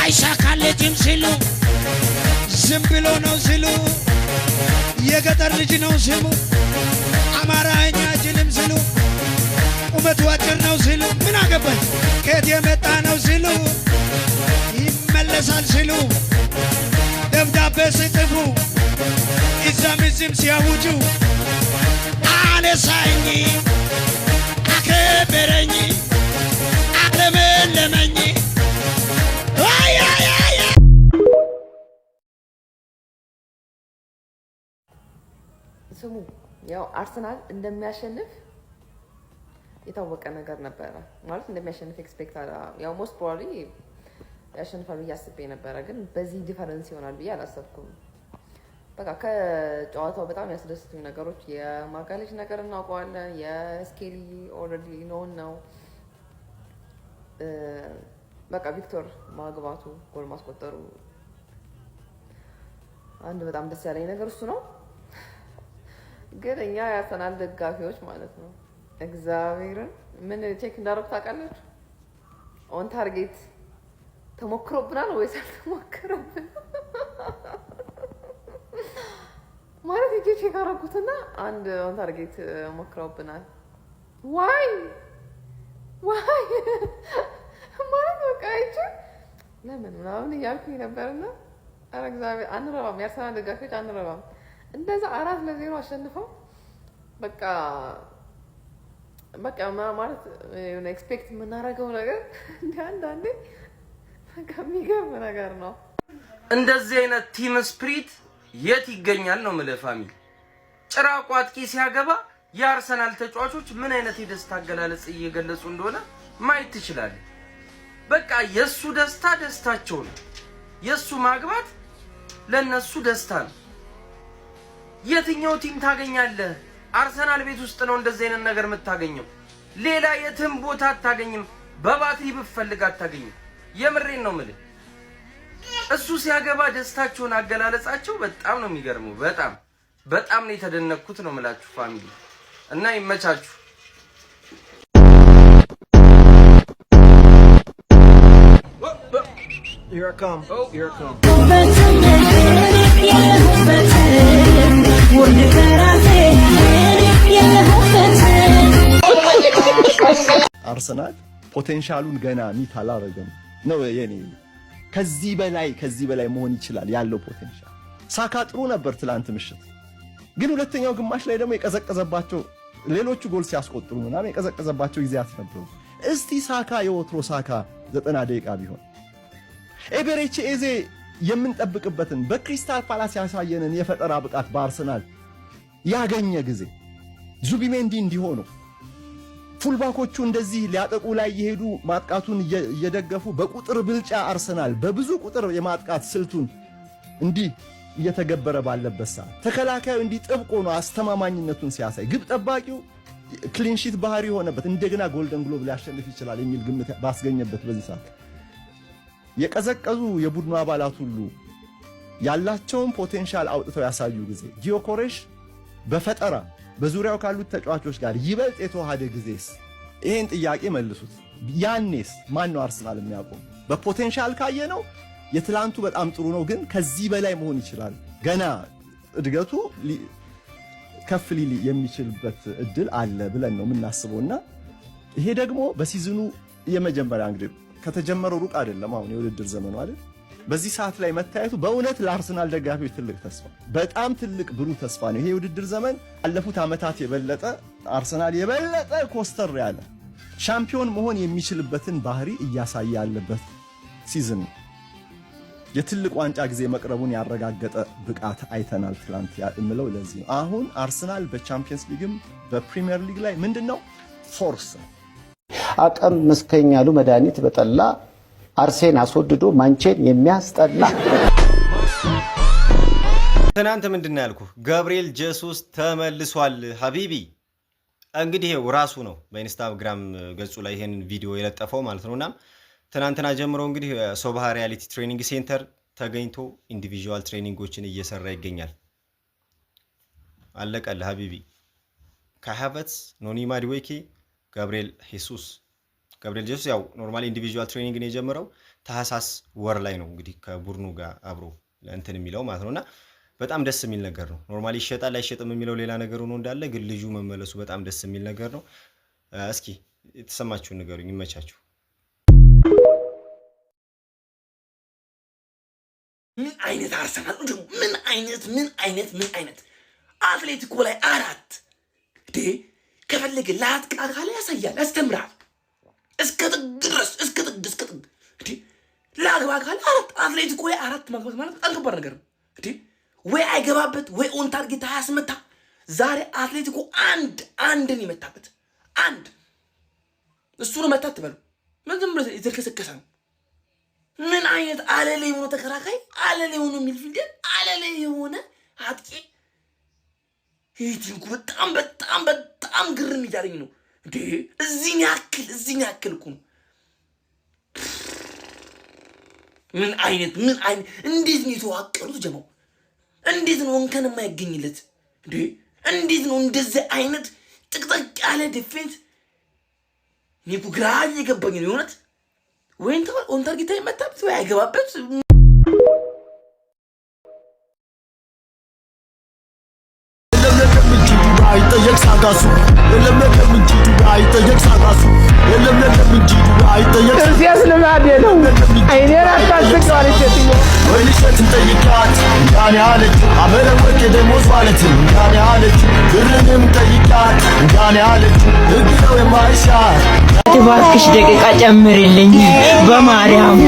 አይሳካለትም ሲሉ ዝም ብሎ ነው ሲሉ የገጠር ልጅ ነው ሲሉ አማርኛ አይችልም ሲሉ ቁመቱ አጭር ነው ሲሉ ምን አገባኝ ከየት የመጣ ነው ሲሉ ይመለሳል ሲሉ ደብዳቤ ሲጽፉ እዛም እዚህም ሲያውጁ አነሳኝ አከበረኝ አለመለመኝ ስሙ ያው አርሰናል እንደሚያሸንፍ የታወቀ ነገር ነበረ ማለት እንደሚያሸንፍ ኤክስፔክት ያው ሞስት ፕሮባብሊ ያሸንፋል ብዬ አስቤ ነበረ ግን በዚህ ዲፈረንስ ይሆናል ብዬ አላሰብኩም በቃ ከጨዋታው በጣም ያስደስቱኝ ነገሮች የማጋሌጅ ነገር እናውቀዋለን የስኬሊ ኦልሬዲ ነው በቃ ቪክቶር ማግባቱ ጎል ማስቆጠሩ አንድ በጣም ደስ ያለኝ ነገር እሱ ነው ግን እኛ የአርሰናል ደጋፊዎች ማለት ነው እግዚአብሔርን ምን ቼክ እንዳደረጉ ታውቃላችሁ ኦን ታርጌት ተሞክሮብናል ወይስ አልተሞክሮብንም ማለት ቼክ አደረጉትና አንድ ኦን ታርጌት ሞክሮብናል ዋይ ማለት በቃ አይቼ ለምን ምናምን እያልኩኝ ነበርና ኧረ እግዚአብሔር አንረባም የአርሰናል ደጋፊዎች አንረባም እንደዛ 4-0 አሸንፈው በቃ ማለት የሆነ ኤክስፔክት የምናደርገው ነገር እንደ አንዳንዴ በቃ የሚገርም ነገር ነው እንደዚህ አይነት ቲም ስፕሪት የት ይገኛል ነው የምልህ ፋሚሊ ጭራቁ አጥቂ ሲያገባ የአርሰናል ተጫዋቾች ምን አይነት የደስታ አገላለጽ እየገለጹ እንደሆነ ማየት ትችላለህ በቃ የሱ ደስታ ደስታቸው ነው የሱ ማግባት ለነሱ ደስታ ነው የትኛው ቲም ታገኛለህ አርሰናል ቤት ውስጥ ነው እንደዚህ አይነት ነገር የምታገኘው ሌላ የትም ቦታ አታገኝም በባትሪ ብፈልግ አታገኝም የምሬን ነው የምልህ እሱ ሲያገባ ደስታቸውን አገላለጻቸው በጣም ነው የሚገርመው በጣም ነው የተደነቅኩት ነው የምላችሁ ፋሚሊ እና ይመቻችሁ Here I come. Oh, here I come. አርሰናል ፖቴንሻሉን ገና ሚት አላረገም ነው የኔ ከዚህ በላይ መሆን ይችላል ያለው ፖቴንሻል ሳካ ጥሩ ነበር ትላንት ምሽት ግን ሁለተኛው ግማሽ ላይ ደግሞ የቀዘቀዘባቸው ሌሎቹ ጎል ሲያስቆጥሩ ምናምን የቀዘቀዘባቸው ጊዜያት ነበሩ እስቲ ሳካ የወትሮ ሳካ 90 ደቂቃ ቢሆን ኤቤሬቺ ኤዜ የምንጠብቅበትን በክሪስታል ፓላስ ያሳየንን የፈጠራ ብቃት በአርሰናል ያገኘ ጊዜ ዙቢሜንዲ እንዲሆኑ ፉልባኮቹ እንደዚህ ሊያጠቁ ላይ ይሄዱ ማጥቃቱን እየደገፉ በቁጥር ብልጫ አርሰናል በብዙ ቁጥር የማጥቃት ስልቱን እንዲህ እየተገበረ ባለበት ሰዓት ተከላካዩ እንዲህ ጥብቅ ሆኖ አስተማማኝነቱን ሲያሳይ ግብ ጠባቂው ክሊን ሺት ባህሪ ሆነበት እንደገና ጎልደን ግሎብ ሊያሸንፍ ይችላል የሚል ግምት ባስገኘበት በዚህ ሰዓት የቀዘቀዙ የቡድኑ አባላት ሁሉ ያላቸውን ፖቴንሻል አውጥተው ያሳዩ ጊዜ ጊዮኮሬሽ በፈጠራ በዙሪያው ካሉት ተጫዋቾች ጋር ይበልጥ የተዋሃደ ጊዜስ ይሄን ጥያቄ መልሱት ያኔስ ማን ነው አርሰናል የሚያቆም በፖቴንሻል ካየነው የትላንቱ በጣም ጥሩ ነው ግን ከዚህ በላይ መሆን ይችላል ገና እድገቱ ከፍ ሊል የሚችልበት እድል አለ ብለን ነው የምናስበውና ይሄ ደግሞ በሲዝኑ የመጀመሪያ እንግዲህ ከተጀመረው ሩቅ አይደለም አሁን የውድድር ዘመኑ አይደል በዚህ ሰዓት ላይ መታየቱ በእውነት ለአርሰናል ደጋፊዎች ትልቅ ተስፋ በጣም ትልቅ ብሩህ ተስፋ ነው ይሄ የውድድር ዘመን አለፉት አመታት የበለጠ አርሰናል የበለጠ ኮስተር ያለ ሻምፒዮን መሆን የሚችልበትን ባህሪ እያሳየ ያለበት ሲዝን የትልቅ ዋንጫ ጊዜ መቅረቡን ያረጋገጠ ብቃት አይተናል ትላንት ያምለው ለዚህ ነው አሁን አርሰናል በቻምፒየንስ ሊግም በፕሪሚየር ሊግ ላይ ምንድነው ፎርስ አቀም መስከኛሉ መድኃኒት በጠላ አርሴን አስወድዶ ማንቼን የሚያስጠላ ትናንት ምንድነው ያልኩ ገብርኤል ጄሱስ ተመልሷል ሀቢቢ እንግዲህ ይሄው ራሱ ነው በኢንስታግራም ገጹ ላይ ይሄን ቪዲዮ የለጠፈው ማለት ነውና ትናንትና ጀምሮ እንግዲህ ሶባሃ ሪያሊቲ ትሬኒንግ ሴንተር ተገኝቶ ኢንዲቪጁዋል ትሬኒንጎችን እየሰራ ይገኛል አለቀለ ሀቢቢ ካሃቨትስ ኖኒ ማድዌኬ ገብርኤል ጄሱስ ያው ኖርማሊ ኢንዲቪጁዋል ትሬኒንግ ነው የጀመረው ታህሳስ ወር ላይ ነው እንግዲህ ከቡድኑ ጋር አብሮ እንትን የሚለው ማለት ነውና በጣም ደስ የሚል ነገር ነው። ኖርማሊ ይሸጣል አይሸጥም የሚለው ሌላ ነገር ሆኖ እንዳለ ግን ልጁ መመለሱ በጣም ደስ የሚል ነገር ነው። እስኪ የተሰማችሁን ንገሩኝ። ይመቻችሁ። ምን አይነት አርሰናል ነው? ምን አይነት አትሌቲኮ ላይ 4 ከፈለገ ላጥቃ ካለ ያሳያል፣ ያስተምራል እስከ ጥግ ድረስ እስከ ጥግ ላግባ ካለ 4 አትሌቲኮ ላይ 4 ማግባት ማለት በጣም ከባድ ነገር ነው። ወይ አይገባበት ወይ ኦን ታርጌት አያስመታ። ዛሬ አትሌቲኮ አንድን ይመታበት አንድ እሱ ነው መታት በሉ ምን ዝም ብሎ የተከሰከሰ ነው። ምን አይነት አለሌ የሆነ ተከራካይ አለሌ የሆነ ሚድፊልደር አለሌ የሆነ አጥቂ ሄቲንኩ በጣም ግርም እያለኝ ነው እንዴ! እዚህን ያክል እኮ ነው። ምን አይነት እንዴት ነው የተዋቀሩት ጀማው? እንዴት ነው እንከን የማይገኝለት እንዴ? እንዴት ነው እንደዚህ አይነት ጥቅጥቅ ያለ ዲፌንስ? እኔ ግራ እየገባኝ ነው የሆነት ወይ ኦን ታርጌት አይመታበት ወይ አይገባበት። እባክሽ ደቂቃ ጨምርልኝ በማርያም